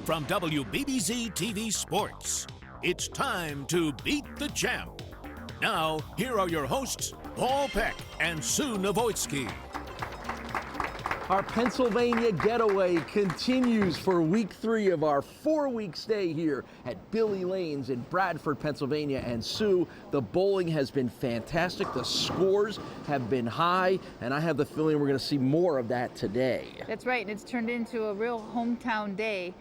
from WBBZ TV Sports. It's time to beat the champ. Now, here are your hosts, Paul Peck and Sue Novoitsky. Our Pennsylvania getaway continues for week 3 of our 4-week stay here at Billy Lanes in Bradford, Pennsylvania. And Sue, the bowling has been fantastic. The scores have been high, and I have the feeling we're going to see more of that today. That's right, and it's turned into a real hometown day.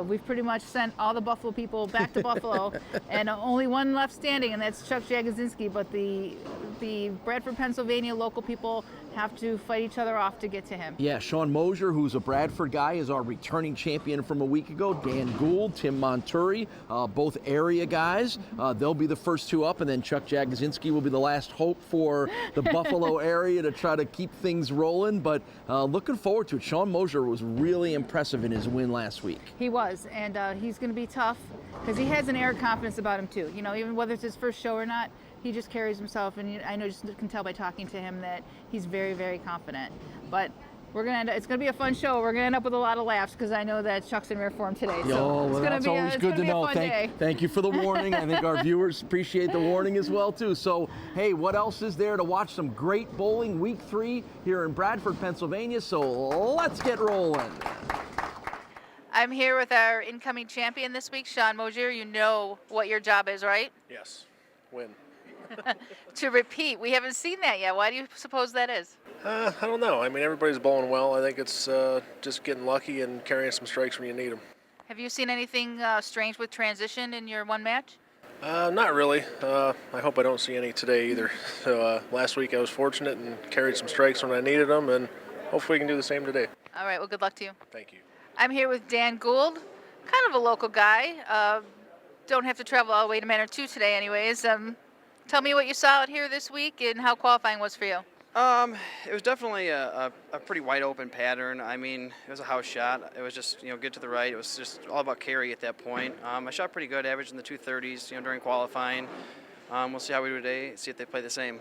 We've pretty much sent all the Buffalo people back to Buffalo, and only one left standing, and that's Chuck Jagodzinski. But the Bradford, Pennsylvania local people have to fight each other off to get to him. Yeah, Sean Mosier, who's a Bradford guy, is our returning champion from a week ago. Dan Gould, Tim Monturi, both area guys. They'll be the first 2 up, and then Chuck Jagodzinski will be the last hope for the Buffalo area to try to keep things rolling. But looking forward to it. Sean Mosier was really impressive in his win last week. He was, and he's going to be tough because he has an air of confidence about him too. You know, even whether it's his first show or not, he just carries himself, and I know, just can tell by talking to him that he's very, very confident. But it's going to be a fun show. We're going to end up with a lot of laughs because I know that Chuck's in rare form today. So that's always good to know. Thank you for the warning. I think our viewers appreciate the warning as well too. So hey, what else is there to watch? Some great bowling week 3 here in Bradford, Pennsylvania. So let's get rolling. I'm here with our incoming champion this week, Sean Mosier. You know what your job is, right? Yes, win. To repeat. We haven't seen that yet. Why do you suppose that is? I don't know. I mean, everybody's bowling well. I think it's just getting lucky and carrying some strikes when you need them. Have you seen anything strange with transition in your one match? Not really. I hope I don't see any today either. So last week I was fortunate and carried some strikes when I needed them, and hopefully we can do the same today. All right. Well, good luck to you. Thank you. I'm here with Dan Gould, kind of a local guy. Don't have to travel all the way to Manor 2 today anyways. Tell me what you saw out here this week and how qualifying was for you. It was definitely a pretty wide open pattern. I mean, it was a house shot. It was just, good to the right. It was just all about carry at that point. I shot pretty good, average in the 230s, during qualifying. We'll see how we do today, see if they play the same.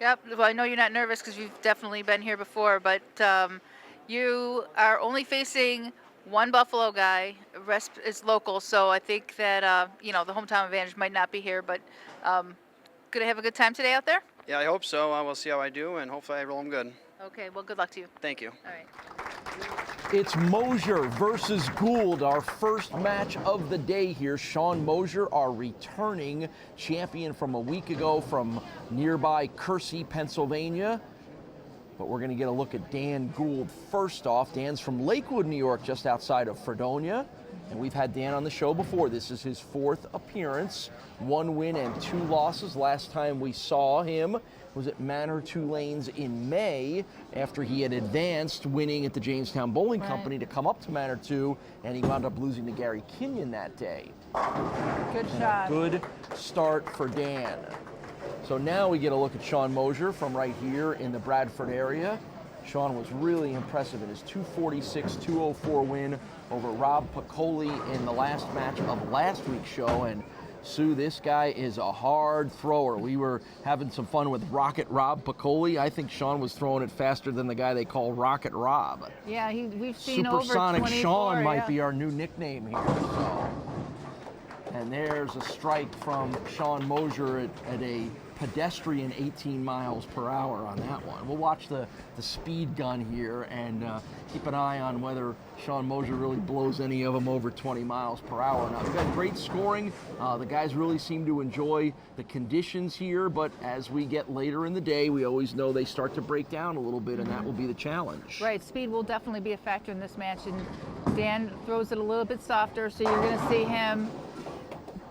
Yep. Well, I know you're not nervous because you've definitely been here before, but you are only facing one Buffalo guy. The rest is local, so I think that, the hometown advantage might not be here, but going to have a good time today out there? Yeah, I hope so. We'll see how I do, and hopefully I roll them good. Okay, well, good luck to you. Thank you. All right. It's Mosier versus Gould, our first match of the day here. Sean Mosier, our returning champion from a week ago from nearby Kersey, Pennsylvania. But we're going to get a look at Dan Gould first off. Dan's from Lakewood, New York, just outside of Fredonia. And we've had Dan on the show before. This is his 4th appearance. 1 win and 2 losses. Last time we saw him was at Manor 2 Lanes in May after he had advanced, winning at the Jamestown Bowling Company to come up to Manor 2, and he wound up losing to Gary Kenyon that day. Good shot. Good start for Dan. So now we get a look at Sean Mosier from right here in the Bradford area. Sean was really impressive in his 246-204 win over Rob Piccoli in the last match of last week's show. And Sue, this guy is a hard thrower. We were having some fun with Rocket Rob Piccoli. I think Sean was throwing it faster than the guy they call Rocket Rob. Yeah, we've seen Supersonic over 24, Sean might be our new nickname here. So. And there's a strike from Sean Mosier at a pedestrian 18 miles per hour on that one. We'll watch the speed gun here and keep an eye on whether Sean Mosier really blows any of them over 20 miles per hour. Now, we've got great scoring. The guys really seem to enjoy the conditions here, but as we get later in the day, we always know they start to break down a little bit, and that will be the challenge. Right, speed will definitely be a factor in this match, and Dan throws it a little bit softer, so you're going to see him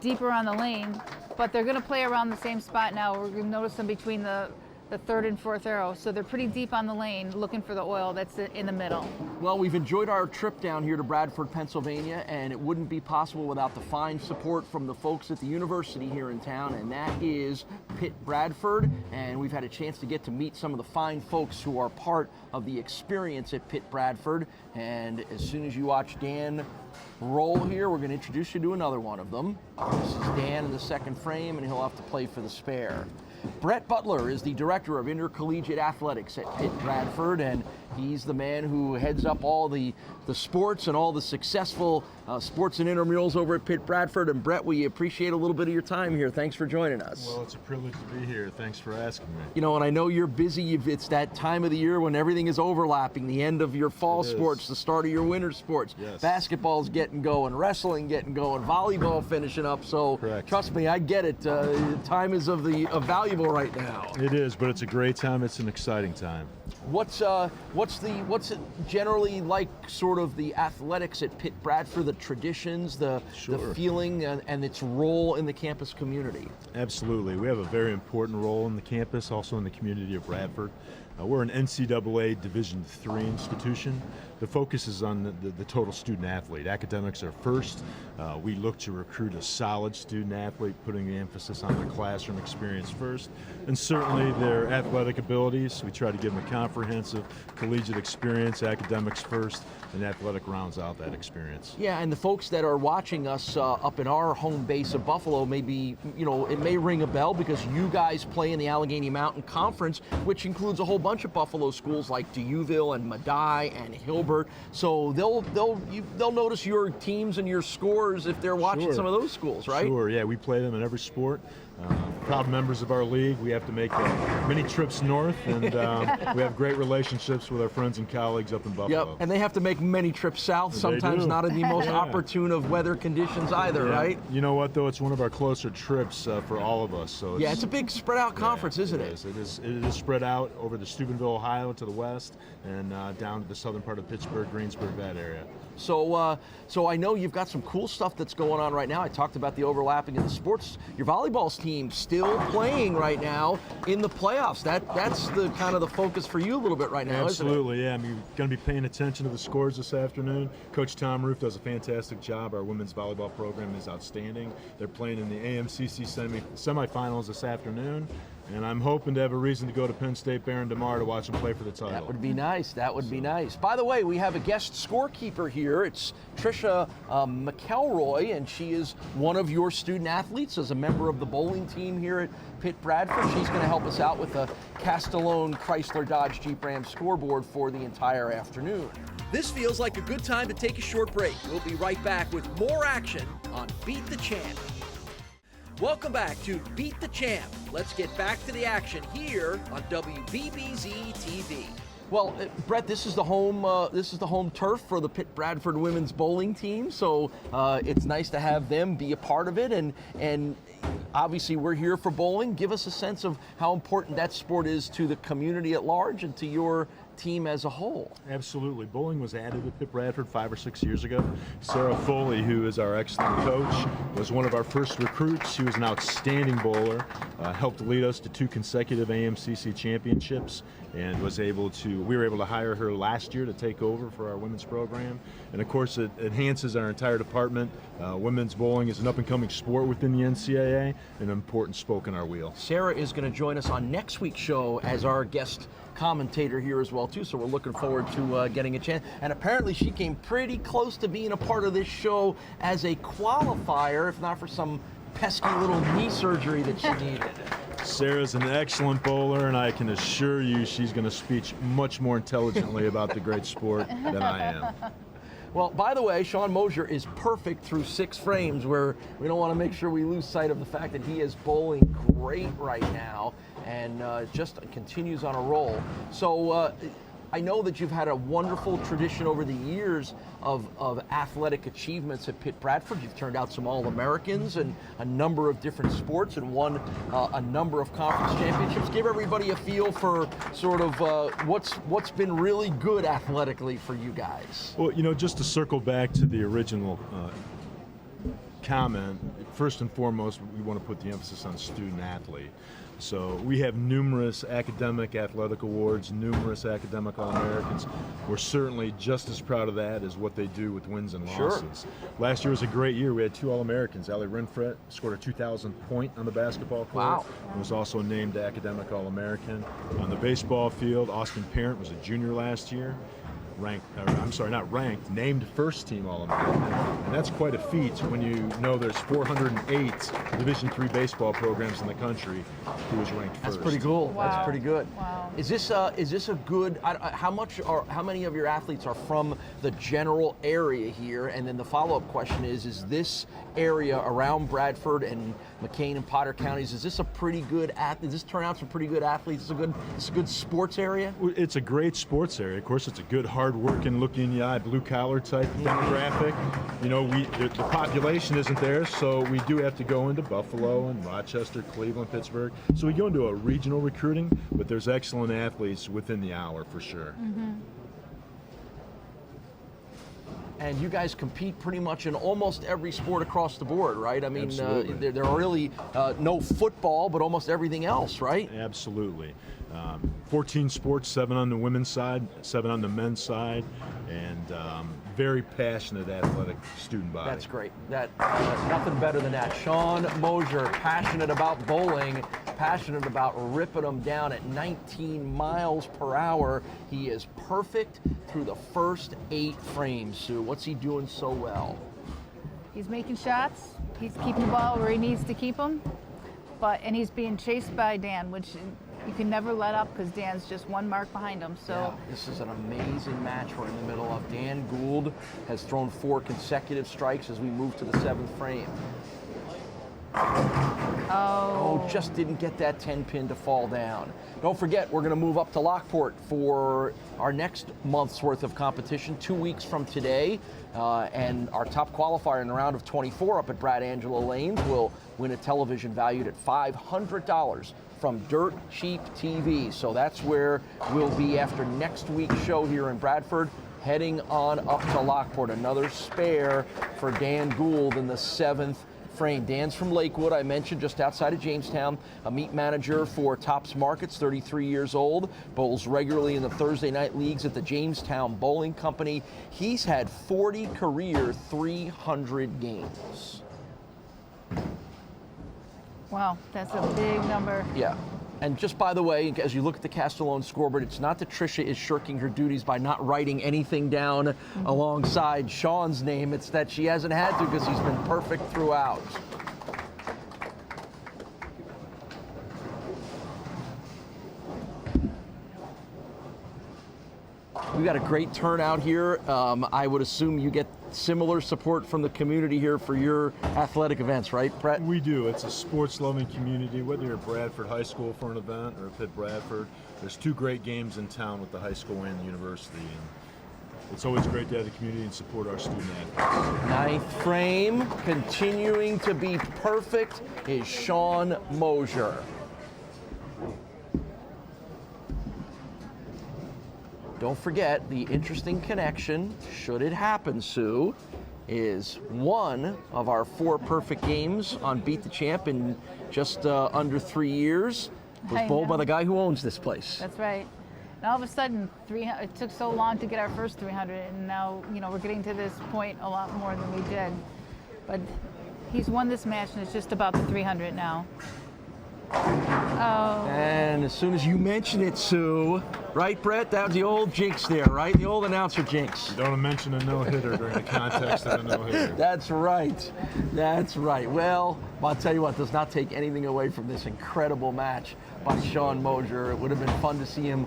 deeper on the lane, but they're going to play around the same spot now. We're going to notice them between the 3rd and 4th arrow, so they're pretty deep on the lane looking for the oil that's in the middle. Well, we've enjoyed our trip down here to Bradford, Pennsylvania, and it wouldn't be possible without the fine support from the folks at the university here in town, and that is Pitt Bradford, and we've had a chance to get to meet some of the fine folks who are part of the experience at Pitt Bradford, and as soon as you watch Dan roll here, we're going to introduce you to another one of them. This is Dan in the second frame, and he'll have to play for the spare. Brett Butler is the Director of Intercollegiate Athletics at Pitt Bradford, and he's the man who heads up all the sports and all the successful sports and intramurals over at Pitt Bradford. And Brett, we appreciate a little bit of your time here. Thanks for joining us. Well, it's a privilege to be here. Thanks for asking me. You know, and I know you're busy. It's that time of the year when everything is overlapping, the end of your fall sports, the start of your winter sports. Yes. Basketball's getting going, wrestling getting going, volleyball finishing up. So Correct. Trust me, I get it. Time is of valuable right now. It is, but it's a great time. It's an exciting time. What's it generally like, sort of the athletics at Pitt Bradford, the traditions, the feeling, and its role in the campus community? Absolutely. We have a very important role in the campus, also in the community of Bradford. We're an NCAA Division III institution. The focus is on the total student athlete. Academics are first. We look to recruit a solid student athlete, putting the emphasis on their classroom experience first, and certainly their athletic abilities. We try to give them a comprehensive collegiate experience, academics first, and athletic rounds out that experience. Yeah, and the folks that are watching us up in our home base of Buffalo, maybe, it may ring a bell because you guys play in the Allegheny Mountain Conference, which includes a whole bunch of Buffalo schools like Deauville and Medaille and Hilbert. So they'll notice your teams and your scores if they're watching some of those schools, right? Sure, yeah, we play them in every sport. Proud members of our league. We have to make many trips north, and we have great relationships with our friends and colleagues up in Buffalo. Yep, and they have to make many trips south, sometimes not in the most opportune of weather conditions either, right? You know what, though? It's one of our closer trips for all of us. So it's a big spread out conference, isn't it? It is spread out over the Steubenville, Ohio to the west, and down to the southern part of Pittsburgh, Greensburg, that area. So I know you've got some cool stuff that's going on right now. I talked about the overlapping of the sports. Your volleyball team still playing right now in the playoffs. That's the kind of the focus for you a little bit right now, Absolutely, isn't it? yeah. I mean, we're going to be paying attention to the scores this afternoon. Coach Tom Roof does a fantastic job. Our women's volleyball program is outstanding. They're playing in the AMCC semifinals this afternoon. And I'm hoping to have a reason to go to Penn State Barron DeMar to watch them play for the title. That would be nice. That would be nice. By the way, we have a guest scorekeeper here. It's Tricia McElroy, and she is one of your student athletes as a member of the bowling team here at Pitt Bradford. She's going to help us out with the Castellone Chrysler Dodge Jeep Ram scoreboard for the entire afternoon. This feels like a good time to take a short break. We'll be right back with more action on Beat the Champ. Welcome back to Beat the Champ. Let's get back to the action here on WBBZ TV. Well, Brett, this is the home turf for the Pitt Bradford women's bowling team. So it's nice to have them be a part of it, and obviously we're here for bowling. Give us a sense of how important that sport is to the community at large and to your team as a whole. Absolutely. Bowling was added to Pitt Bradford 5 or 6 years ago. Sarah Foley, who is our excellent coach, was one of our first recruits. She was an outstanding bowler, helped lead us to 2 consecutive AMCC championships, and we were able to hire her last year to take over for our women's program. And of course, it enhances our entire department. Women's bowling is an up-and-coming sport within the NCAA, an important spoke in our wheel. Sarah is going to join us on next week's show as our guest commentator here as well too, so we're looking forward to getting a chance. And apparently she came pretty close to being a part of this show as a qualifier, if not for some pesky little knee surgery that she needed. Sarah's an excellent bowler, and I can assure you she's going to speak much more intelligently about the great sport than I am. Well, by the way, Sean Mosier is perfect through 6 frames, where we don't want to make sure we lose sight of the fact that he is bowling great right now and just continues on a roll. So I know that you've had a wonderful tradition over the years of athletic achievements at Pitt Bradford. You've turned out some All-Americans and a number of different sports and won a number of conference championships. Give everybody a feel for sort of what's been really good athletically for you guys. Well, just to circle back to the original comment, first and foremost, we want to put the emphasis on student athlete. So we have numerous academic athletic awards, numerous academic All-Americans. We're certainly just as proud of that as what they do with wins and losses. Sure. Last year was a great year. We had 2 All-Americans. Allie Renfret scored a 2,000 point on the basketball court. Wow. And was also named academic All-American. On the baseball field, Austin Parent was a junior last year. named first team All-American. And that's quite a feat when you know there's 408 Division III baseball programs in the country who was ranked first. That's pretty cool. Wow. That's pretty good. Wow. Is this a good? How many of your athletes are from the general area here? And then the follow-up question is this area around Bradford and McCain and Potter counties? Is this a pretty good? Does this turn out some pretty good athletes? It's a good sports area. It's a great sports area. Of course, it's a good, hard-working, look-in-the-eye, blue-collar type demographic. You know, the population isn't there, so we do have to go into Buffalo and Rochester, Cleveland, Pittsburgh. So we go into a regional recruiting, but there's excellent athletes within the hour for sure. Mm-hmm. And you guys compete pretty much in almost every sport across the board, right? I mean, there are really no football, but almost everything else, right? Absolutely. 14 sports, 7 on the women's side, 7 on the men's side, and very passionate athletic student body. That's great. Nothing better than that. Sean Mosier, passionate about bowling, passionate about ripping them down at 19 miles per hour. He is perfect through the first 8 frames, Sue. What's he doing so well? He's making shots. He's keeping the ball where he needs to keep them. And he's being chased by Dan, which you can never let up because Dan's just one mark behind him. So yeah, this is an amazing match we're in the middle of. Dan Gould has thrown 4 consecutive strikes as we move to the 7th frame. Oh, just didn't get that 10 pin to fall down. Don't forget, we're going to move up to Lockport for our next month's worth of competition 2 weeks from today. And our top qualifier in the round of 24 up at Brad Angelo Lanes will win a television valued at $500 from Dirt Cheap TV. So that's where we'll be after next week's show here in Bradford, heading on up to Lockport. Another spare for Dan Gould in the 7th frame. Dan's from Lakewood, I mentioned, just outside of Jamestown, a meat manager for Tops Markets, 33 years old, bowls regularly in the Thursday night leagues at the Jamestown Bowling Company. He's had 40 career 300 games. wow, that's a big number. Yeah. And just by the way, as you look at the Castellone scoreboard, it's not that Tricia is shirking her duties by not writing anything down alongside Sean's name. It's that she hasn't had to because he's been perfect throughout. We've got a great turnout here. I would assume you get similar support from the community here for your athletic events, right, Brett? We do. It's a sports-loving community, whether you're at Bradford High School for an event or at Bradford. There's 2 great games in town with the high school and the university. And it's always great to have the community and support our student athletes. 9th frame, continuing to be perfect, is Sean Mosier. Don't forget, the interesting connection, should it happen, Sue, is one of our 4 perfect games on Beat the Champ in just under 3 years was bowled by the guy who owns this place. That's right. And all of a sudden, it took so long to get our first 300, and now we're getting to this point a lot more than we did. But he's won this match, and it's just about the 300 now. Oh. And as soon as you mention it, Sue, right, Brett? That was the old jinx there, right? The old announcer jinx. You don't mention a no-hitter during the context of a no-hitter. That's right. That's right. Well, I'll tell you what, does not take anything away from this incredible match by Sean Mosier. It would have been fun to see him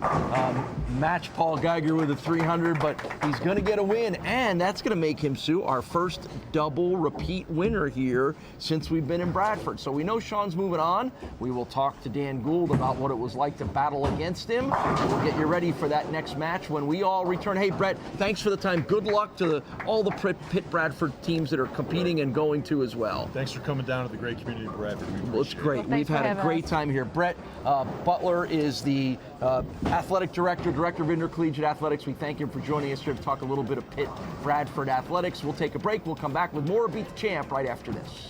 match Paul Geiger with a 300, but he's going to get a win, and that's going to make him, Sue, our first double repeat winner here since we've been in Bradford. So we know Sean's moving on. We will talk to Dan Gould about what it was like to battle against him. We'll get you ready for that next match when we all return. Hey, Brett, thanks for the time. Good luck to all the Pitt Bradford teams that are competing and going to as well. Thanks for coming down to the great community of Bradford. Well, it's great. We've had a great time here. Brett Butler is the athletic director of Intercollegiate Athletics. We thank him for joining us here to talk a little bit of Pitt Bradford athletics. We'll take a break. We'll come back with more Beat the Champ right after this.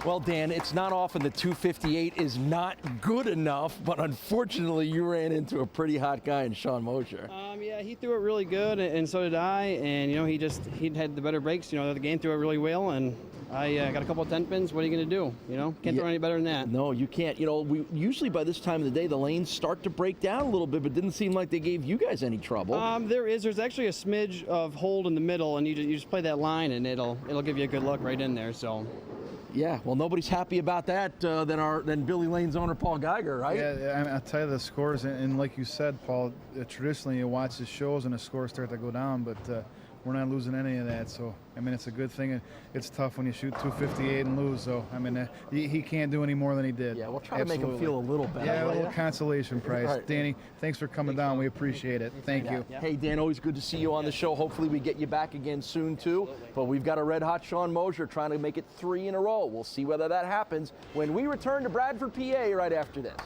Well, Dan, it's not often that 258 is not good enough, but unfortunately you ran into a pretty hot guy in Sean Mosier. Yeah, he threw it really good, and so did I. And he had the better breaks. The game threw it really well, and I got a couple of 10 pins. What are you going to do? You know, can't throw any better than that. No, you can't. You know, we usually by this time of the day, the lanes start to break down a little bit, but didn't seem like they gave you guys any trouble. There's actually a smidge of hold in the middle, and you just play that line, and it'll give you a good look right in there. So. Yeah, well, nobody's happy about that than Billy Lane's owner, Paul Geiger, right? Yeah, I'll tell you the scores, and like you said, Paul, traditionally you watch the shows and the scores start to go down, but we're not losing any of that. So, I mean, it's a good thing. It's tough when you shoot 258 and lose. So, I mean, he can't do any more than he did. Yeah, we'll try to make him feel a little better. Yeah, a little consolation prize. Right. Danny, thanks for coming down. We appreciate it. Thank you. Yeah. Hey, Dan, always good to see you on the show. Hopefully we get you back again soon, too. But we've got a red-hot Sean Mosier trying to make it 3 in a row. We'll see whether that happens when we return to Bradford, PA, right after this.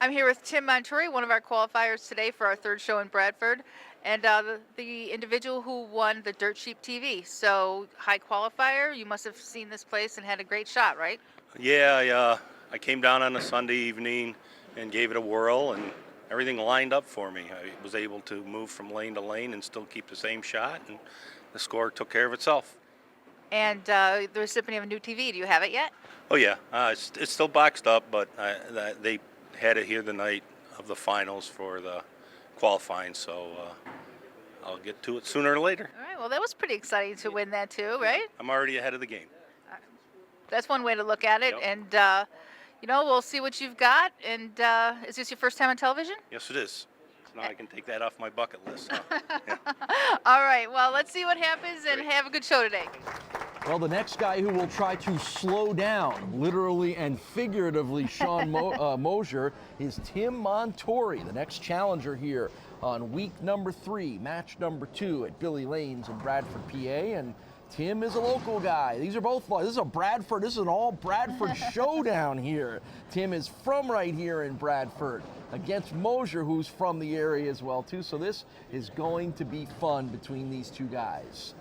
I'm here with Tim Montori, one of our qualifiers today for our third show in Bradford, and the individual who won the Dirt Sheep TV. So, high qualifier, you must have seen this place and had a great shot, right? Yeah, I came down on a Sunday evening and gave it a whirl, and everything lined up for me. I was able to move from lane to lane and still keep the same shot, and the score took care of itself. And the recipient of a new TV, do you have it yet? Oh yeah, it's still boxed up, but they had it here the night of the finals for the qualifying, so I'll get to it sooner or later. All right, well, that was pretty exciting to win that too, right? I'm already ahead of the game. That's one way to look at it, Yep. and you know, we'll see what you've got. And is this your first time on television? Yes, it is. Now I can take that off my bucket list. Huh? Yeah. All right, well, let's see what happens, and have a good show today. Well, the next guy who will try to slow down, literally and figuratively, Sean Mosier, is Tim Montori, the next challenger here on week number 3, match number 2 at Billy Lane's in Bradford, PA. And Tim is a local guy. These are both, this is an all Bradford showdown here. Tim is from right here in Bradford against Mosier, who's from the area as well, too. So this is going to be fun between these two guys.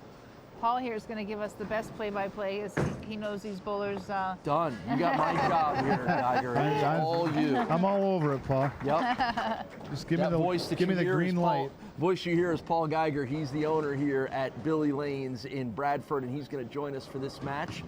Paul here is going to give us the best play-by-play, as he knows these bowlers. Done. You got my job here, Geiger. It's all you. I'm all over it, Paul. Yep. Just give That me voice the that give me you the hear green is light. Voice you hear is Paul Geiger. He's the owner here at Billy Lane's in Bradford, and he's going to join us for this match,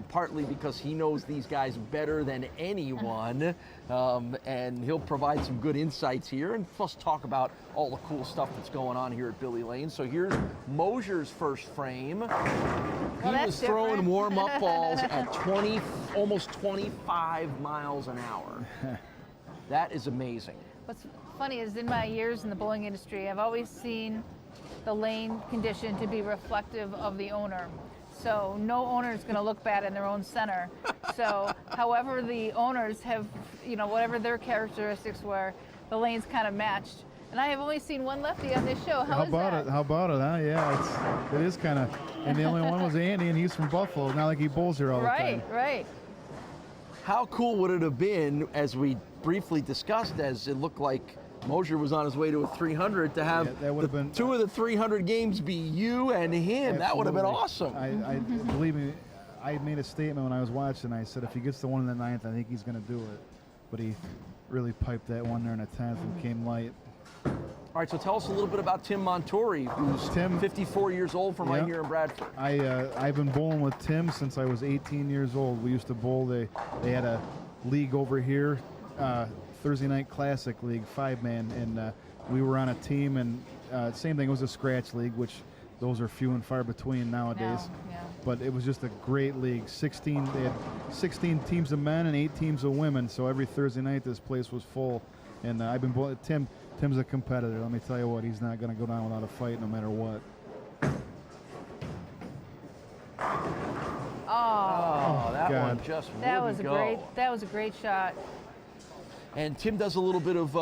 partly because he knows these guys better than anyone, and he'll provide some good insights here, and plus talk about all the cool stuff that's going on here at Billy Lane. So here's Mosier's first frame. He was throwing warm-up balls at almost 25 miles an hour. That is amazing. What's funny is in my years in the bowling industry, I've always seen the lane condition to be reflective of the owner. So no owner is going to look bad in their own center. So however the owners have, you know, whatever their characteristics were, the lanes kind of matched. And I have only seen one lefty on this show. How about it? How about it? Huh? Yeah, it is kind of. And the only one was Andy, and he's from Buffalo. Not like he bowls here all the time. Right. How cool would it have been, as we briefly discussed, as it looked like Mosier was on his way to a 300, to have that would have been 2 of the 300 games be you and him? Absolutely. That would have been awesome. I believe me, I made a statement when I was watching. I said if he gets the one in the 9th, I think he's going to do it. But he really piped that one there in the 10th and came light. All right, so tell us a little bit about Tim Montori, who's 54 years old from right here in Bradford. I've been bowling with Tim since I was 18 years old. We used to bowl. They had a league over here, Thursday Night Classic League, 5-man, and we were on a team. And same thing, it was a scratch league, which those are few and far between nowadays. Yeah. But it was just a great league. They had 16 teams of men and 8 teams of women. So every Thursday night, this place was full. And I've been bowling. Tim's a competitor. Let me tell you what, he's not going to go down without a fight no matter what. Oh, that God. one just that wouldn't was a great shot. And Tim does a little bit of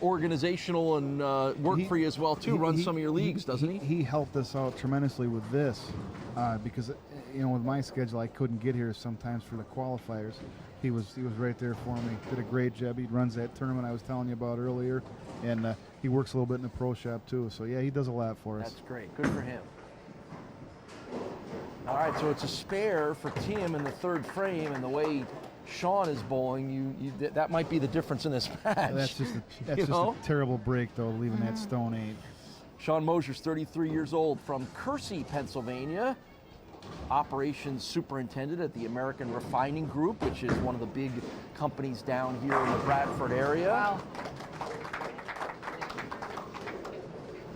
organizational and work for you as well, too. Runs some of your leagues, doesn't he? He helped us out tremendously with this because, you know, with my schedule, I couldn't get here sometimes for the qualifiers. He was right there for me. Did a great job. He runs that tournament I was telling you about earlier, and he works a little bit in the pro shop too. So yeah, he does a lot for us. That's great. Good for him. All right, so it's a spare for Tim in the 3rd frame, and the way Sean is bowling, that might be the difference in this match. That's just a terrible break, though, leaving that stone 8. Sean Mosier's 33 years old from Kersey, Pennsylvania. Operations superintendent at the American Refining Group, which is one of the big companies down here in the Bradford area. Wow.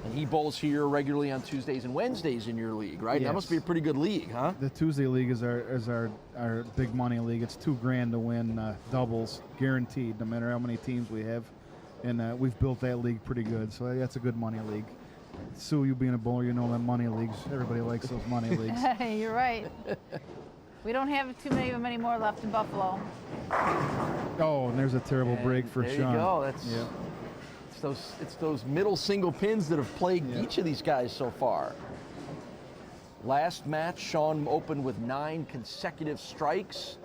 And he bowls here regularly on Tuesdays and Wednesdays in your league, right? Yes. That must be a pretty good league, huh? The Tuesday league is our big money league. It's $2,000 to win doubles, guaranteed, no matter how many teams we have. And we've built that league pretty good, so that's a good money league. Sue, you being a bowler, you know the money leagues. Everybody likes those money leagues. You're right. We don't have too many of them anymore left in Buffalo. Oh, and there's a terrible break for there Sean. You go. That's yeah. It's those middle single pins that have plagued each of these guys so far. Last match, Sean opened with 9 consecutive strikes,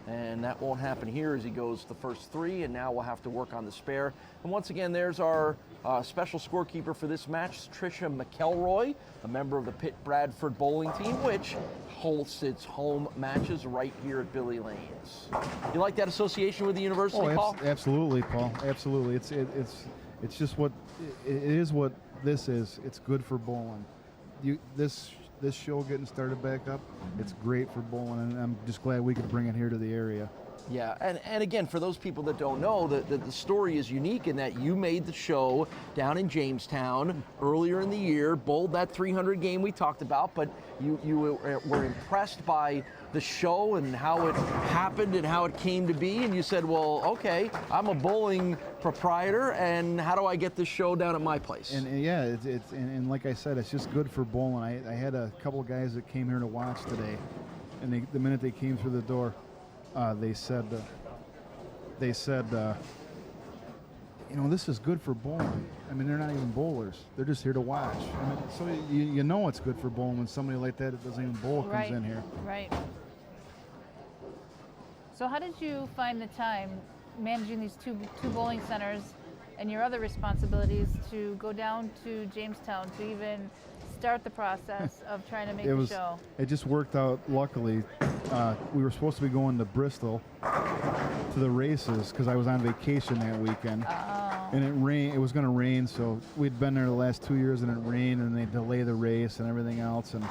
and that won't happen here as he goes the first 3, and now we'll have to work on the spare. And once again, there's our special scorekeeper for this match, Tricia McElroy, a member of the Pitt Bradford bowling team, which hosts its home matches right here at Billy Lane's. You like that association with the university, Paul? Absolutely, Paul. Absolutely. It's just what it is. What this is. It's good for bowling. This show getting started back up. It's great for bowling, and I'm just glad we could bring it here to the area. Yeah, and again, for those people that don't know, the story is unique in that you made the show down in Jamestown earlier in the year, bowled that 300 game we talked about, but you were impressed by the show and how it happened and how it came to be, and you said, well, okay, I'm a bowling proprietor, and how do I get this show down at my place? And yeah, and like I said, it's just good for bowling. I had a couple guys that came here to watch today, and the minute they came through the door, they said, you know, this is good for bowling. I mean, they're not even bowlers; they're just here to watch. I mean, so you know it's good for bowling when somebody like that doesn't even bowl comes in here. Right. So, how did you find the time managing these two bowling centers and your other responsibilities to go down to Jamestown to even start the process of trying to make the show? It just worked out luckily. We were supposed to be going to Bristol to the races because I was on vacation that weekend. And it rained. It was going to rain, so we'd been there the last 2 years, and it rained, and they delayed the race and everything else. And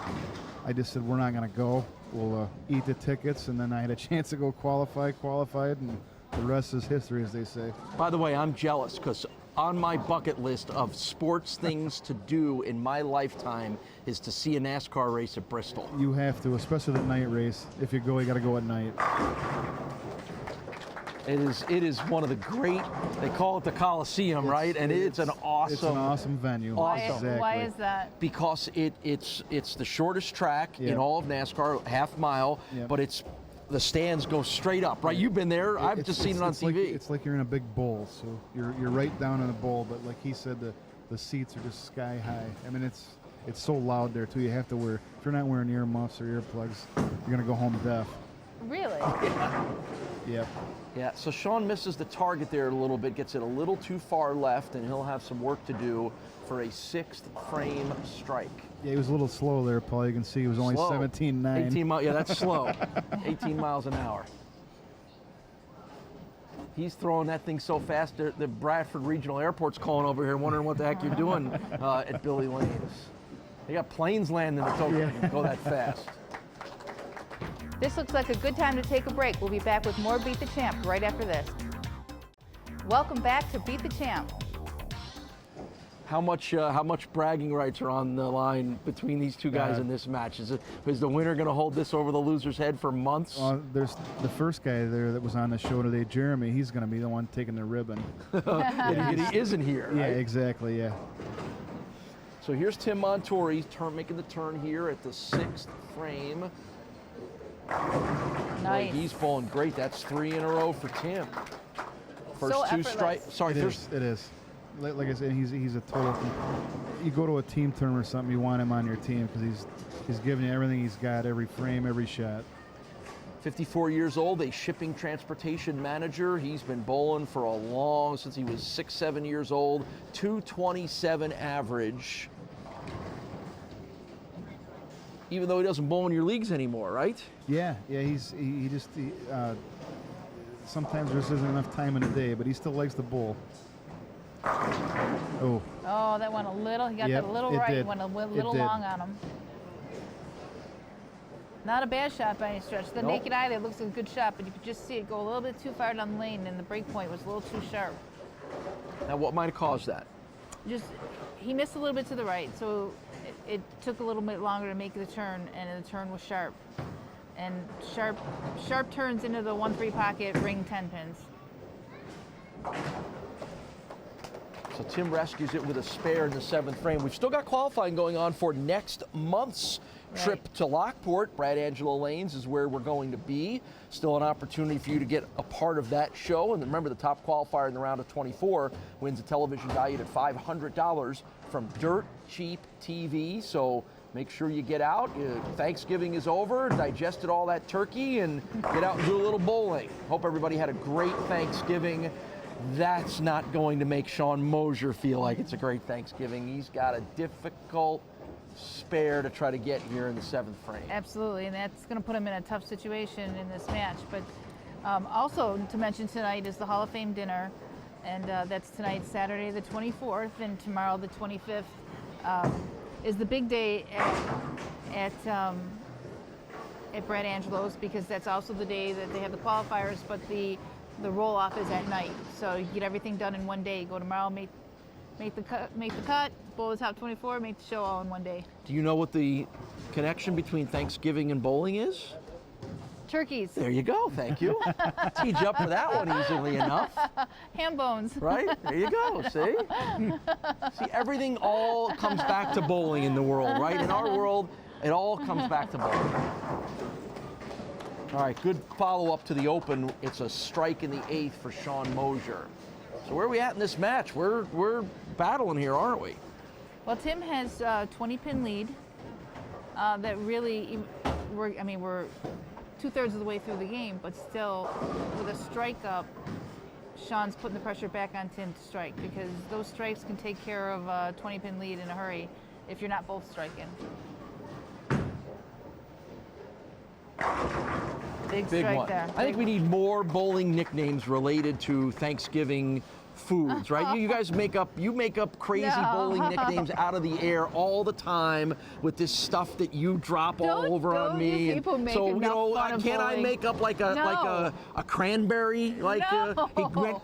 I just said, we're not going to go. We'll eat the tickets, and then I had a chance to go qualified, and the rest is history, as they say. By the way, I'm jealous because on my bucket list of sports things to do in my lifetime is to see a NASCAR race at Bristol. You have to, especially the night race. If you go, you got to go at night. It is one of the great, they call it the Coliseum, right? And it's an awesome venue. Awesome. Exactly. Why is that? Because it's the shortest track in all of NASCAR, half mile, but the stands go straight up, right? You've been there. I've just seen it on TV. It's like you're in a big bowl, so you're right down in a bowl. But like he said, the seats are just sky high. I mean, it's so loud there too. You have to wear. If you're not wearing earmuffs or earplugs, you're gonna go home deaf. Really? Yep. Yeah. So Sean misses the target there a little bit, gets it a little too far left, and he'll have some work to do for a 6th frame strike. Yeah, he was a little slow there, Paul. You can see he was only 17.9. 18 miles. Yeah, that's slow. 18 miles an hour. He's throwing that thing so fast, the Bradford Regional Airport's calling over here wondering what the heck you're doing at Billy Lane's. They got planes landing at Tokyo that go that fast. This looks like a good time to take a break. We'll be back with more Beat the Champ right after this. Welcome back to Beat the Champ. How much bragging rights are on the line between these two guys in this match? Is the winner going to hold this over the loser's head for months? There's the first guy there that was on the show today, Jeremy. He's going to be the one taking the ribbon. He isn't here. Yeah, right? exactly. Yeah. So here's Tim Montori making the turn here at the 6th frame. Nice. Boy, he's bowling great. That's 3 in a row for Tim. First So 2 strikes. Sorry, it is. Like I said, he's a total. You go to a team tournament or something, you want him on your team because he's giving you everything he's got, every frame, every shot. 54 years old, a shipping transportation manager. He's been bowling for since he was 6-7 years old. 227 average. Even though he doesn't bowl in your leagues anymore, right? Yeah. He sometimes there just isn't enough time in the day, but he still likes to bowl. Oh. Oh, that went a little. He got Yep, that a little it right. did. Went a It little did. long on him. Not a bad shot by any stretch. The Nope. naked eye, that looks like a good shot, but you could just see it go a little bit too far down the lane, and the break point was a little too sharp. Now, what might have caused that? Just he missed a little bit to the right, so it took a little bit longer to make the turn, and the turn was sharp. And sharp turns into the 1-3 pocket, ring 10 pins. So Tim rescues it with a spare in the 7th frame. We've still got qualifying going on for next month's trip to Lockport. Brad Angelo Lanes is where we're going to be. Still an opportunity for you to get a part of that show. And remember, the top qualifier in the round of 24 wins a television valued at $500 from Dirt Cheap TV. So make sure you get out. Thanksgiving is over. Digested all that turkey and get out and do a little bowling. Hope everybody had a great Thanksgiving. That's not going to make Sean Mosier feel like it's a great Thanksgiving. He's got a difficult spare to try to get here in the 7th frame. Absolutely, and that's going to put him in a tough situation in this match. But also to mention tonight is the Hall of Fame dinner, and that's tonight, Saturday the 24th, and tomorrow the 25th is the big day at Brad Angelo's, because that's also the day that they have the qualifiers, but the roll-off is at night. So you get everything done in one day. Go tomorrow, make the cut, bowl the top 24, make the show all in one day. Do you know what the connection between Thanksgiving and bowling is? Turkeys. There you go, thank you. Teed you up for that one easily enough. Ham bones. Right? There you go, see? See, everything all comes back to bowling in the world, right? In our world, it all comes back to bowling. All right, good follow-up to the open. It's a strike in the 8th for Sean Mosier. So where are we at in this match? We're battling here, aren't we? Well, Tim has a 20-pin lead. That really, we're 2/3 of the way through the game, but still, with a strike up, Sean's putting the pressure back on Tim to strike, because those strikes can take care of a 20-pin lead in a hurry if you're not both striking. Big strike one. there. I think we need more bowling nicknames related to Thanksgiving foods, right? You guys make up crazy No. bowling nicknames out of the air all the time with this stuff that you drop all over on Don't me. you people make so enough fun of can't I bowling? make up like a cranberry? Like No.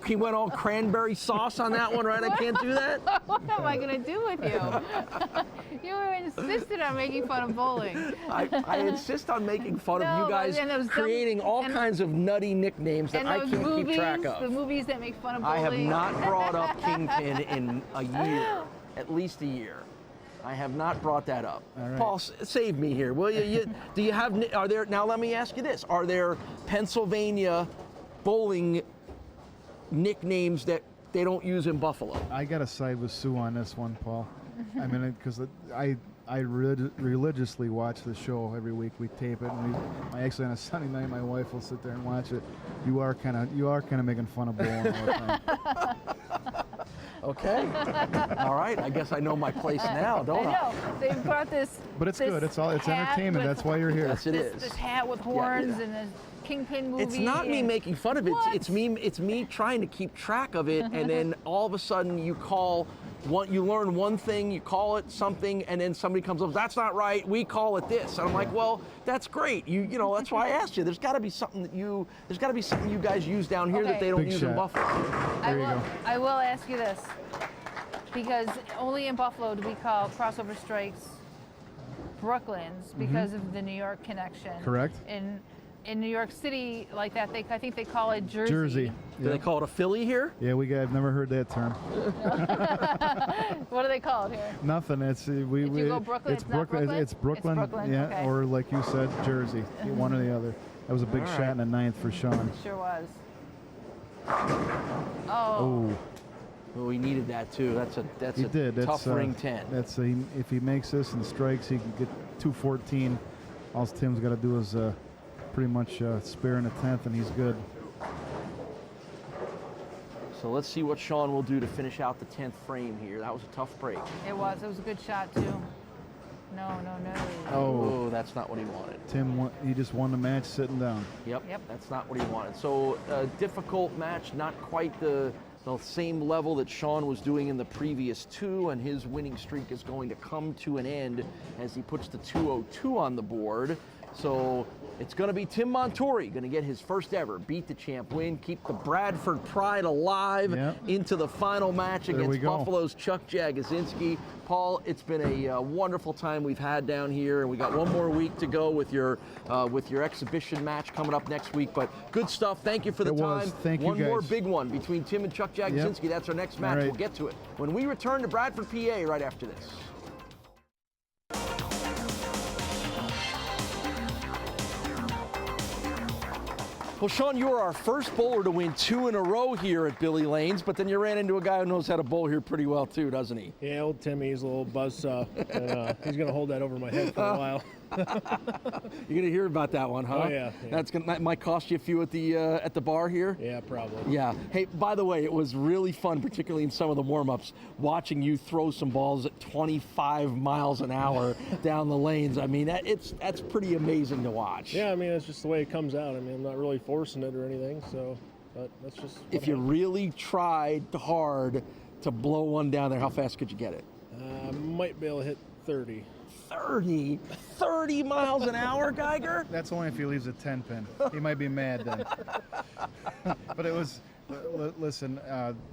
he went all cranberry sauce on that one, right? I can't do that. What am I going to do with you? You insisted on making fun of bowling. I insist on making fun of No, you guys and those creating all kinds of nutty nicknames that And I those can't movies, keep track the of. movies that make fun of I bowling. have not brought up Kingpin in a year, at least a year. I have not brought that up. All right. Paul, save me here, will you? Do you have? Are there? Now let me ask you this: are there Pennsylvania bowling nicknames that they don't use in Buffalo? I got to side with Sue on this one, Paul. I mean, because I religiously watch the show every week. We tape it, and actually on a Sunday night, my wife will sit there and watch it. You are kind of making fun of bowling all the time. Okay. All right. I guess I know my place now, don't I? I know. They brought this. But it's this good. It's hat entertainment. with- That's why you're here. Yes, it is. This hat with horns and the Kingpin movie. It's not me and- making fun of it. What? It's me trying to keep track of it, and then all of a sudden you learn one thing, you call it something, and then somebody comes up, that's not right, we call it this. And I'm like, well, that's great. You know, that's why I asked you. There's got to be something you guys use down here that Okay. they don't Big use in shot. Buffalo. There you go. I will ask you this, because only in Buffalo do we call crossover strikes Brooklyn's because of the New York connection. Correct. In New York City, like that, I think they call it Jersey. Jersey. Do they call it a Philly here? Yeah, I've never heard that term. What do they call it here? Nothing. It's we. If you go Brooklyn, it's not Brooklyn? It's Brooklyn. It's Brooklyn, Yeah, okay. or like you said, Jersey. One or the other. That was a big All shot right. in the 9th for Sean. Sure was. Oh. Oh, Well, we needed that too. That's he a did. tough ring 10. That's if he makes this and strikes, he can get 214. All Tim's got to do is pretty much spare in the 10th, and he's good. So let's see what Sean will do to finish out the 10th frame here. That was a tough break. It was a good shot too. No. Oh, that's not what he wanted. Tim, he just won the match sitting down. Yep, that's not what he wanted. So a difficult match, not quite the same level that Sean was doing in the previous two, and his winning streak is going to come to an end as he puts the 202 on the board. So it's going to be Tim Montori going to get his first ever Beat the Champ win, keep the Bradford pride alive into the final match against Buffalo's Chuck Jagodzinski. Paul, it's been a wonderful time we've had down here, and we got one more week to go with your exhibition match coming up next week. But good stuff. Thank you for the time. Thank you, one guys. more big one between Tim and Chuck Jagodzinski. That's our next match. Right. We'll get to it when we return to Bradford, PA, right after this. Well, Sean, you were our first bowler to win 2 in a row here at Billy Lane's, but then you ran into a guy who knows how to bowl here pretty well too, doesn't he? Yeah, old Timmy, he's a little buzzsaw. And, he's going to hold that over my head for a while. You're gonna hear about that one, huh? Oh, yeah. That might cost you a few at the bar here. Yeah, probably. Yeah. Hey, by the way, it was really fun, particularly in some of the warm-ups, watching you throw some balls at 25 miles an hour down the lanes. I mean, that's pretty amazing to watch. Yeah, I mean, it's just the way it comes out. I mean, I'm not really forcing it or anything, so but that's just. If you really tried hard to blow one down there, how fast could you get it? I might be able to hit 30. 30 miles an hour, Geiger? That's only if he leaves a 10-pin. He might be mad then. But it was, listen,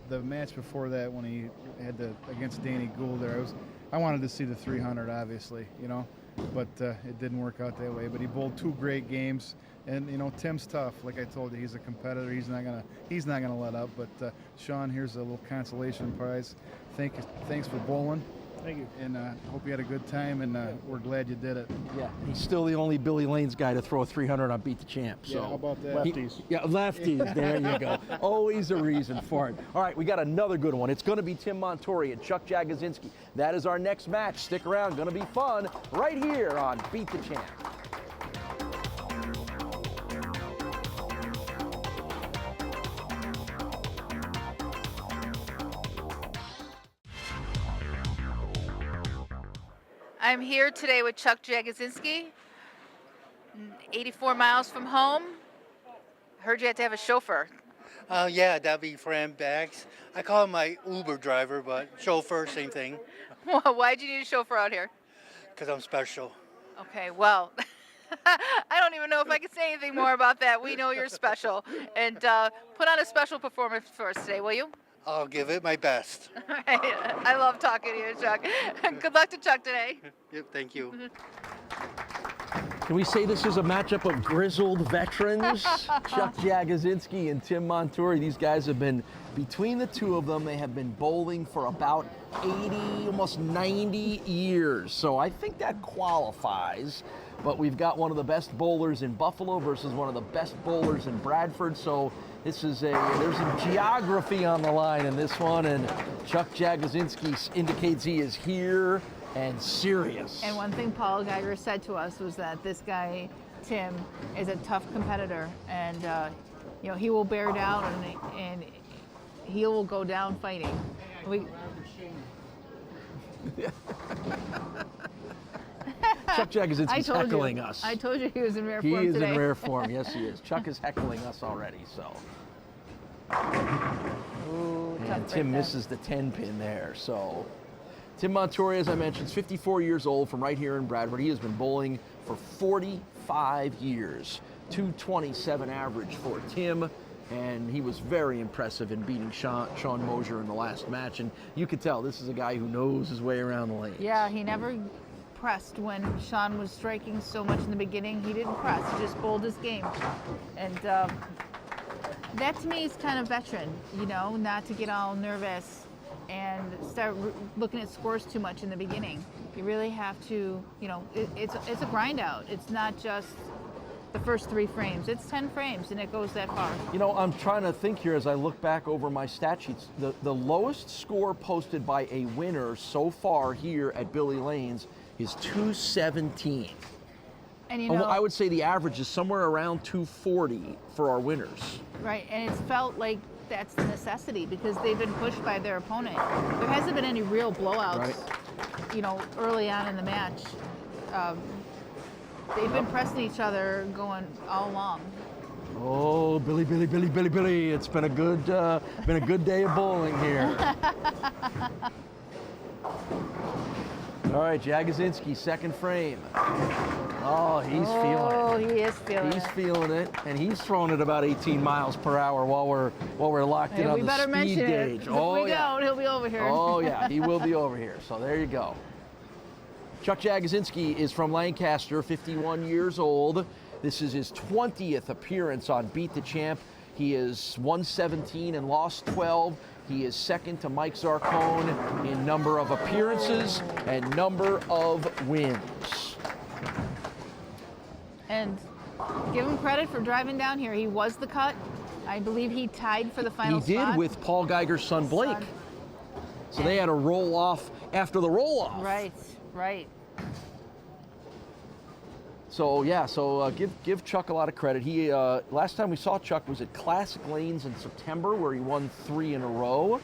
the match before that when he had against Danny Gould there, I wanted to see the 300, obviously, you know, but it didn't work out that way. But he bowled 2 great games, and you know Tim's tough. Like I told you, he's a competitor. He's not gonna let up. But Sean, here's a little consolation prize. Thanks for bowling. Thank you. And hope you had a good time, and we're glad you did it. Yeah, he's still the only Billy Lane's guy to throw a 300 on Beat the Champ. So. Yeah, how about that? Lefties. Lefties. There you go. Always a reason for it. All right, we got another good one. It's going to be Tim Montori and Chuck Jagodzinski. That is our next match. Stick around. Going to be fun right here on Beat the Champ. I'm here today with Chuck Jagodzinski, 84 miles from home. Heard you had to have a chauffeur. Yeah, that'd be Fran Bags. I call him my Uber driver, but chauffeur, same thing. Why'd you need a chauffeur out here? Because I'm special. Okay, well, I don't even know if I can say anything more about that. We know you're special. And put on a special performance for us today, will you? I'll give it my best. I love talking to you, Chuck. Good luck to Chuck today. Yep, thank you. Can we say this is a matchup of grizzled veterans? Chuck Jagodzinski and Tim Montori. These guys have been, between the two of them, they have been bowling for about 80, almost 90 years. So I think that qualifies. But we've got one of the best bowlers in Buffalo versus one of the best bowlers in Bradford. So this is there's some geography on the line in this one. And Chuck Jagodzinski indicates he is here and serious. And one thing Paul Geiger said to us was that this guy, Tim, is a tough competitor, and you know, he will bear down and he will go down fighting. Chuck Jagodzinski's heckling us. I told you he was in rare form today. He is today. in rare form, yes he is. Chuck is heckling us already, so. Ooh, and Tim misses the 10 pin there, so. Tim Montori, as I mentioned, is 54 years old from right here in Bradford. He has been bowling for 45 years. 227 average for Tim, and he was very impressive in beating Sean Mosier in the last match. And you could tell this is a guy who knows his way around the lanes. Yeah, he never pressed when Sean was striking so much in the beginning. He didn't press, he just bowled his game. And that to me is kind of veteran, you know, not to get all nervous and start looking at scores too much in the beginning. You really have to, you know, it's a grind out. It's not just the first 3 frames. It's 10 frames, and it goes that far. You know, I'm trying to think here as I look back over my stat sheets. The lowest score posted by a winner so far here at Billy Lane's is 217. And you know, I would say the average is somewhere around 240 for our winners. Right, and it's felt like that's the necessity because they've been pushed by their opponent. There hasn't been any real blowouts, right, you know, early on in the match. They've been pressing each other going all along. Oh, Billy, Billy, Billy, Billy, Billy! It's been a good day of bowling here. All right, Jagosinski, second frame. Oh, he's feeling it. Oh, he is feeling it. He's feeling it, and he's throwing it about 18 miles per hour while we're locked in on the speed gauge. Oh, if we don't, he'll be over here. Oh yeah, he will be over here. So there you go. Chuck Jagosinski is from Lancaster, 51 years old. This is his 20th appearance on Beat the Champ. He is 117 and lost 12. He is second to Mike Zarcone in number of appearances and number of wins. And give him credit for driving down here. He was the cut. I believe he tied for the final spot. He did with Paul Geiger's son Blake. So they had a roll off after the roll off. Right, right. So yeah, give Chuck a lot of credit. He last time we saw Chuck was at Classic Lanes in September, where he won 3 in a row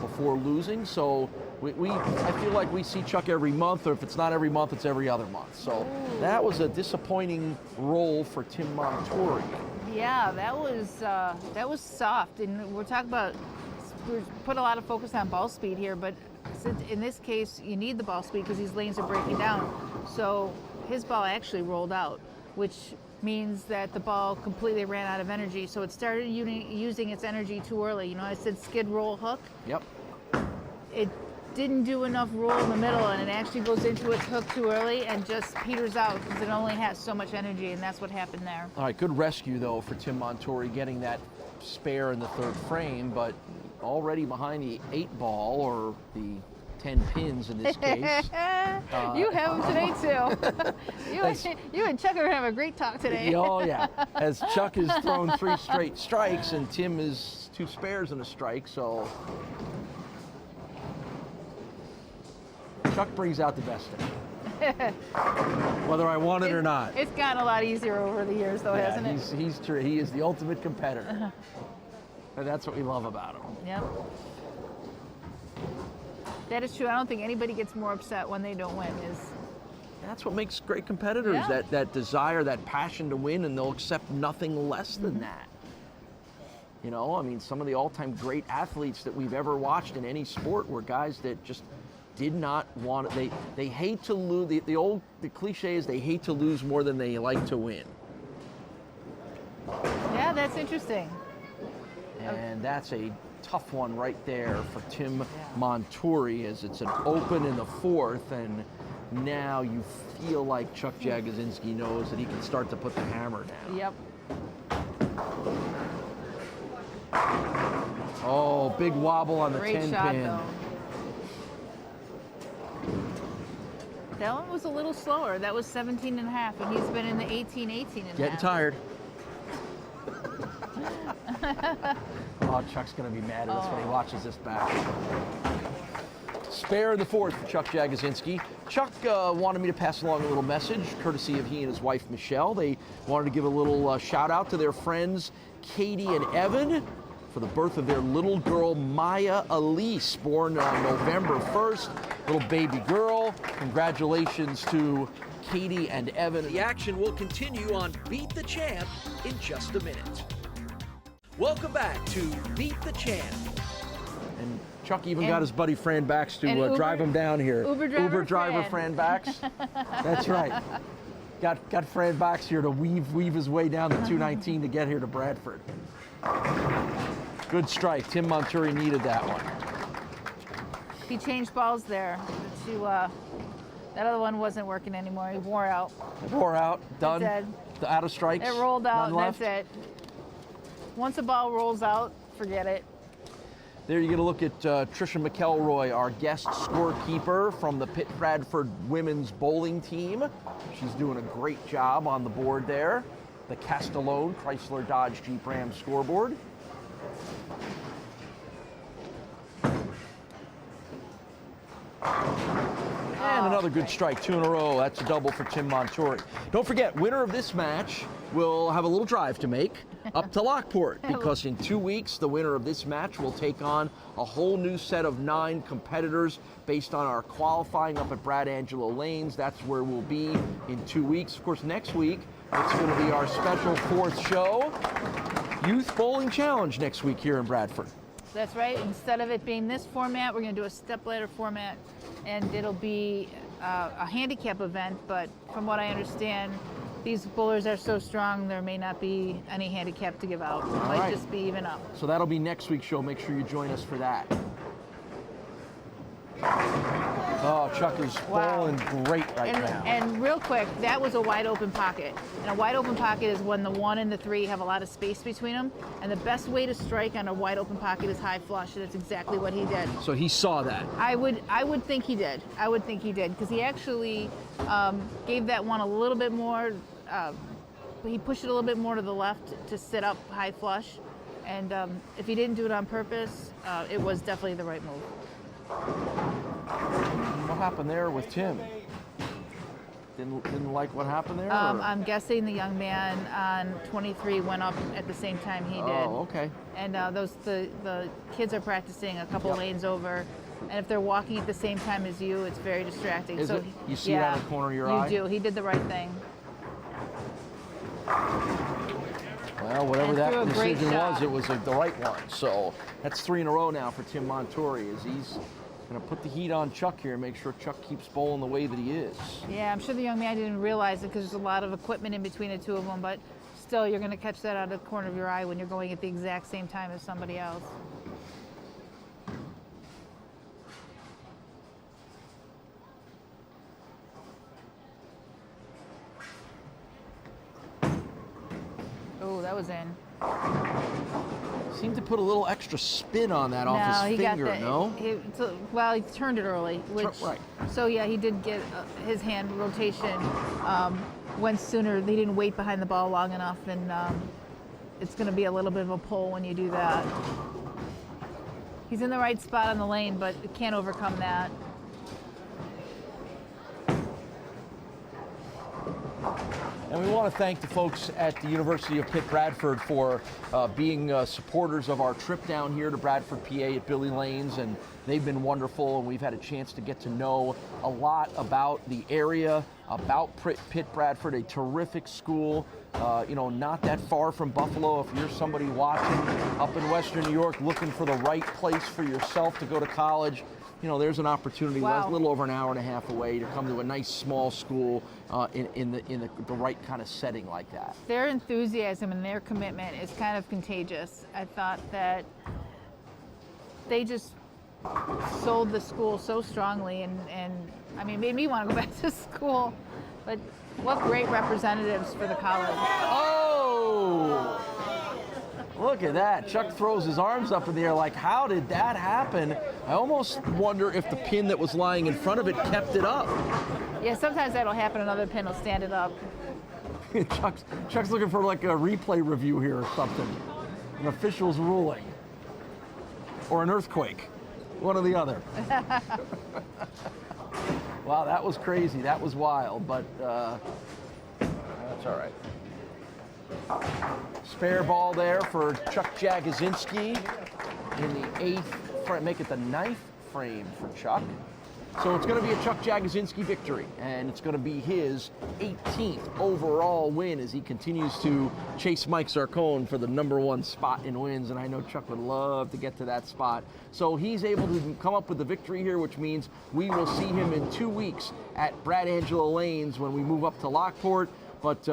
before losing. So I feel like we see Chuck every month, or if it's not every month, it's every other month. So that was a disappointing roll for Tim Montori. Yeah, that was soft, and we put a lot of focus on ball speed here, but in this case, you need the ball speed because these lanes are breaking down. So his ball actually rolled out, which means that the ball completely ran out of energy. So it started using its energy too early. You know, I said skid, roll, hook. Yep. It didn't do enough roll in the middle, and it actually goes into its hook too early and just peters out because it only has so much energy, and that's what happened there. All right, good rescue though for Tim Montori getting that spare in the third frame, but already behind the 8 ball, or the 10 pins in this case. You have them today too. you and Chuck are gonna have a great talk today. Oh yeah, as Chuck has thrown 3 straight strikes and Tim is 2 spares and a strike, so Chuck brings out the best in him. Whether I want it or not. It's gotten a lot easier over the years though, hasn't it? He's true. He is the ultimate competitor. And that's what we love about him. Yep. That is true. I don't think anybody gets more upset when they don't win. That's what makes great competitors, Yeah. that desire, that passion to win, and they'll accept nothing less than Mm-hmm. that. You know, I mean, some of the all-time great athletes that we've ever watched in any sport were guys that just did not want it. They hate to lose. The cliche is they hate to lose more than they like to win. Yeah, that's interesting. And that's a tough one right there for Tim Montori, as it's an open in the 4th, and now you feel like Chuck Jagosinski knows that he can start to put the hammer down. Yep. Oh, big wobble on the Great 10 shot, pin. though. That one was a little slower. That was 17 and a half, and he's been in the 18 and a Getting half. tired. Oh, Chuck's going to be mad at us when he watches this back. Spare in the 4th for Chuck Jagosinski. Chuck wanted me to pass along a little message, courtesy of he and his wife, Michelle. They wanted to give a little shout out to their friends, Katie and Evan, for the birth of their little girl, Maya Elise, born on November 1st. Little baby girl. Congratulations to Katie and Evan. The action will continue on Beat the Champ in just a minute. Welcome back to Beat the Champ. And Chuck even got his buddy Fran Bax to drive him down here. Uber driver Fran Bax. That's right. Got Fran Bax here to weave his way down the 219 to get here to Bradford. Good strike. Tim Montori needed that one. He changed balls there. That other one wasn't working anymore. He wore out. Wore out. Done. Dead. Out of strikes. It rolled out, None and left. that's it. Once a ball rolls out, forget it. There you get a look at Trisha McElroy, our guest scorekeeper from the Pitt Bradford women's bowling team. She's doing a great job on the board there. The Castellone Chrysler Dodge Jeep Ram scoreboard. And another good strike, 2 in a row. That's a double for Tim Montori. Don't forget, winner of this match will have a little drive to make. up to Lockport, because in 2 weeks, the winner of this match will take on a whole new set of 9 competitors based on our qualifying up at Brad Angelo Lanes. That's where we'll be in 2 weeks. Of course, next week, it's going to be our special 4th show, Youth Bowling Challenge, next week here in Bradford. That's right. Instead of it being this format, we're going to do a stepladder format, and it'll be a handicap event, but from what I understand, these bowlers are so strong there may not be any handicap to give out. It might just be even up. So that'll be next week's show. Make sure you join us for that. Oh, Chuck is bowling great right now. And real quick, that was a wide open pocket. And a wide open pocket is when the 1 and the 3 have a lot of space between them. And the best way to strike on a wide open pocket is high flush, and that's exactly what he did. So he saw that. I would think he did. I would think he did, because he actually gave that one a little bit more. He pushed it a little bit more to the left to sit up high flush. And if he didn't do it on purpose, it was definitely the right move. What happened there with Tim? Didn't like what happened there? I'm guessing the young man on 23 went up at the same time he did. Oh, okay. And the kids are practicing a couple lanes over, and if they're walking at the same time as you, it's very distracting. Is it? You see it out of the corner of your eye? You do. He did the right thing. Well, whatever that decision was, it was the right one. So that's 3 in a row now for Tim Montori, as he's going to put the heat on Chuck here and make sure Chuck keeps bowling the way that he is. Yeah, I'm sure the young man didn't realize it because there's a lot of equipment in between the two of them, but still, you're going to catch that out of the corner of your eye when you're going at the exact same time as somebody else. Oh, that was in. Seemed to put a little extra spin on that off his finger, no? Well, he turned it early. Right. So, yeah, he did get his hand rotation went sooner. He didn't wait behind the ball long enough, and it's going to be a little bit of a pull when you do that. He's in the right spot on the lane, but can't overcome that. And we want to thank the folks at the University of Pitt Bradford for being supporters of our trip down here to Bradford, PA at Billy Lanes, and they've been wonderful, and we've had a chance to get to know a lot about the area, about Pitt Bradford, a terrific school, not that far from Buffalo. If you're somebody watching up in Western New York looking for the right place for yourself to go to college, there's an opportunity. Wow. A little over an hour and a half away to come to a nice small school in the right kind of setting like that. Their enthusiasm and their commitment is kind of contagious. I thought that they just sold the school so strongly, and I mean, made me want to go back to school. But what great representatives for the college. Oh! Look at that. Chuck throws his arms up in the air like, how did that happen? I almost wonder if the pin that was lying in front of it kept it up. Yeah, sometimes that'll happen. Another pin will stand it up. Chuck's looking for like a replay review here or something. An official's ruling. Or an earthquake. One or the other. Wow, that was crazy. That was wild, but that's all right. Spare ball there for Chuck Jagodzinski in the 8th frame, make it the 9th frame for Chuck. So it's going to be a Chuck Jagodzinski victory, and it's going to be his 18th overall win as he continues to chase Mike Zarcone for the #1 spot in wins, and I know Chuck would love to get to that spot. So he's able to come up with the victory here, which means we will see him in 2 weeks at Brad Angelo Lanes when we move up to Lockport, but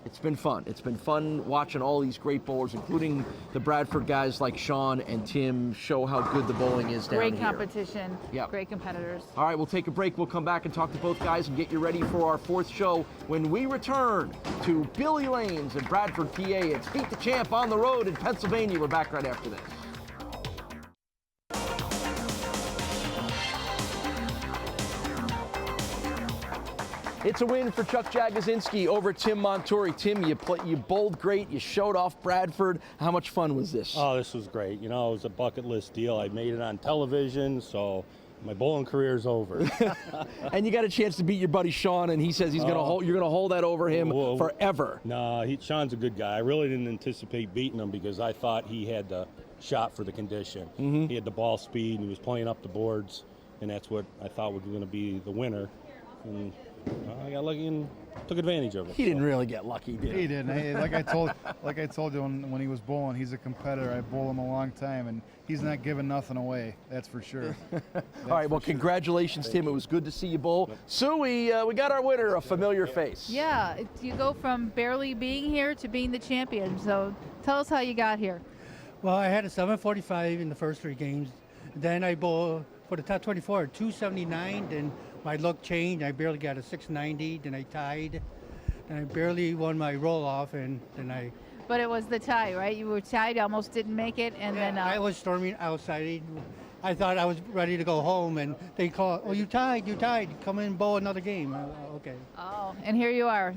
it's been fun. It's been fun watching all these great bowlers, including the Bradford guys like Sean and Tim, show how good the bowling is down here. Great competition, great competitors. All right, we'll take a break. We'll come back and talk to both guys and get you ready for our 4th show when we return to Billy Lanes in Bradford, PA. It's Beat the Champ on the road in Pennsylvania. We're back right after this. It's a win for Chuck Jagodzinski over Tim Montori. Tim, you bowled great. You showed off Bradford. How much fun was this? Oh, this was great. It was a bucket list deal. I made it on television, so My bowling career's over. And you got a chance to beat your buddy Sean, and he says he's gonna hold. You're gonna hold that over him forever. No, Sean's a good guy. I really didn't anticipate beating him because I thought he had the shot for the condition. He had the ball speed, and he was playing up the boards, and that's what I thought was going to be the winner. And I got lucky and took advantage of it. He didn't really get lucky, did he? He didn't. Like I told you when he was bowling, he's a competitor. I bowl him a long time, and he's not giving nothing away. That's for sure. All right. Well, congratulations, Tim. It was good to see you bowl. Sue, we got our winner, a familiar face. Yeah, you go from barely being here to being the champion. So tell us how you got here. Well, I had a 745 in the first 3 games. Then I bowled for the top 24, 279. Then my luck changed. I barely got a 690. Then I tied. Then I barely won my roll off, and then I. But it was the tie, right? You were tied, almost didn't make it, and then. I was storming outside. I thought I was ready to go home, and they called, "Oh, you tied. Come in and bowl another game." Okay. Oh, and here you are,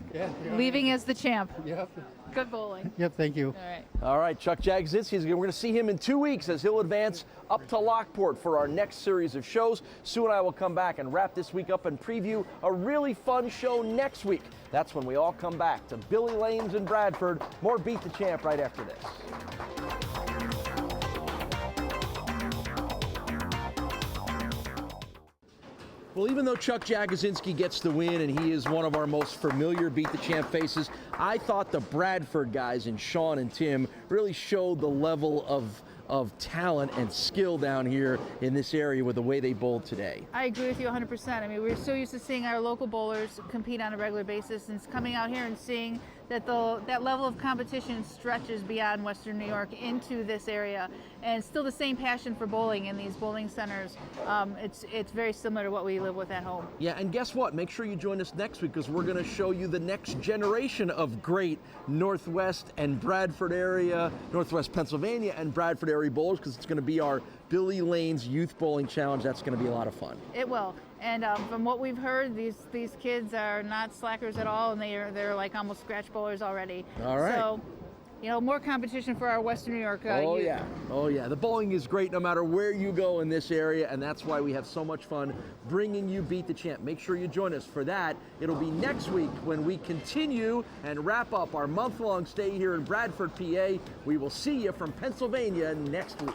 leaving as the champ. Yep. Good bowling. Yep, thank you. All right. All right, Chuck Jagodzinski. We're going to see him in 2 weeks as he'll advance up to Lockport for our next series of shows. Sue and I will come back and wrap this week up and preview a really fun show next week. That's when we all come back to Billy Lanes in Bradford. More Beat the Champ right after this. Well, even though Chuck Jagodzinski gets the win and he is one of our most familiar Beat the Champ faces, I thought the Bradford guys and Sean and Tim really showed the level of talent and skill down here in this area with the way they bowled today. I agree with you 100%. I mean, we're so used to seeing our local bowlers compete on a regular basis, and coming out here and seeing that that level of competition stretches beyond Western New York into this area, and still the same passion for bowling in these bowling centers. It's very similar to what we live with at home. Yeah, and guess what? Make sure you join us next week because we're going to show you the next generation of great Northwest and Bradford area, Northwest Pennsylvania and Bradford area bowlers, because it's going to be our Billy Lanes Youth Bowling Challenge. That's going to be a lot of fun. It will. And from what we've heard, these kids are not slackers at all, and they're like almost scratch bowlers already. All right. So, more competition for our Western New York youth. Oh yeah. The bowling is great no matter where you go in this area, and that's why we have so much fun bringing you Beat the Champ. Make sure you join us for that. It'll be next week when we continue and wrap up our month-long stay here in Bradford, PA. We will see you from Pennsylvania next week.